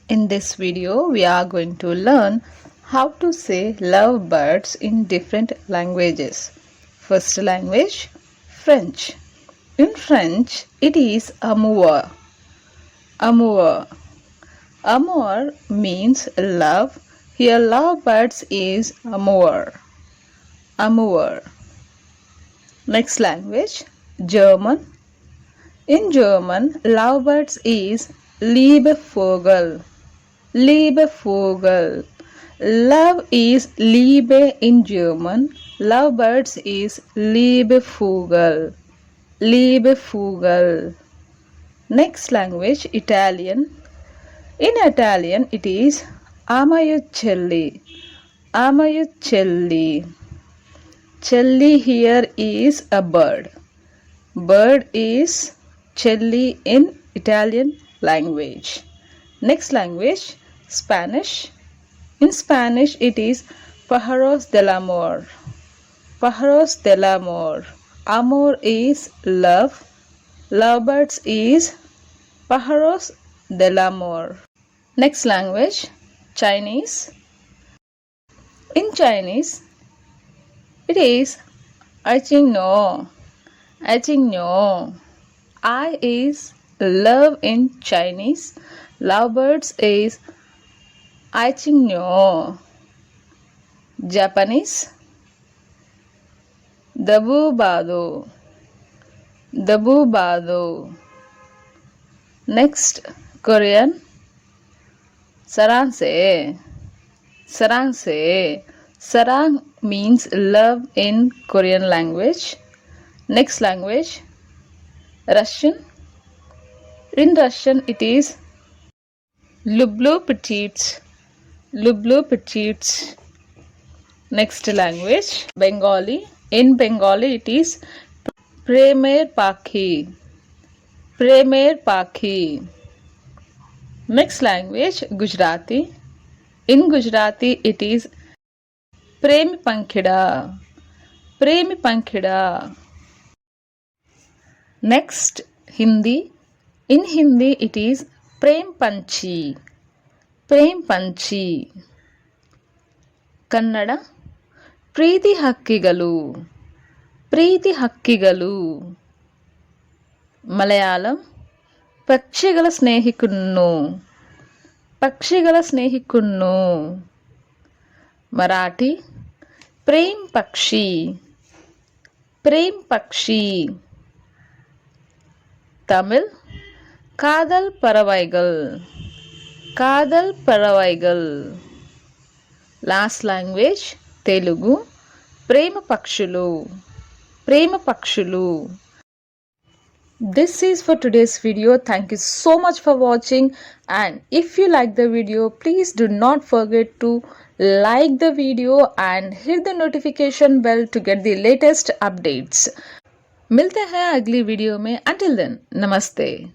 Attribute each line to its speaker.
Speaker 1: In this video, we are going to learn how to say lovebirds in different languages. First language, French. In French, it is amour. Amour. Amour means love. Here, lovebirds is amour. Amour. Next language, German. In German, lovebirds is Liebevogel. Liebevogel. Love is Liebe in German. Lovebirds is Liebevogel. Liebevogel. Next language, Italian. In Italian, it is Amayocelli. Amayocelli. Celli here is a bird. Bird is celli in Italian language. Next language, Spanish. In Spanish, it is Pájaros del Amor. Pájaros del Amor. Amor is love. Lovebirds is Pájaros del Amor. Next language, Chinese. In Chinese, it is I Ching No. I Ching No. I is love in Chinese. Lovebirds is I Ching No. Japanese, Dabu Bado. Dabu Bado. Next, Korean, Sarangse. Sarangse. Sarang means love in Korean language. Next language, Russian. In Russian, it is Lublю petite. Lublю petite. Next language, Bengali. In Bengali, it is Premer Pakhi. Premer Pakhi. Next language, Gujarati. In Gujarati, it is Prem Pankhida. Prem Pankhida. Next, Hindi. In Hindi, it is Prem Panchi. Prem Panchi. Kannada, Preeti Hakkigalu. Preeti Hakkigalu. Malayalam, Pakshigala Snehikunnu. Pakshigala Snehikunnu. Marathi, Prem Pakshi. Prem Pakshi. Tamil, Kadal Paravaigal. Kadal Paravaigal. Last language, Telugu, Prema Pakshulu. Prema Pakshulu. This is for today's video. Thank you so much for watching, and if you like the video, please do not forget to like the video and hit the notification bell to get the latest updates. मिलते हैं अगली video में. Until then, नमस्ते.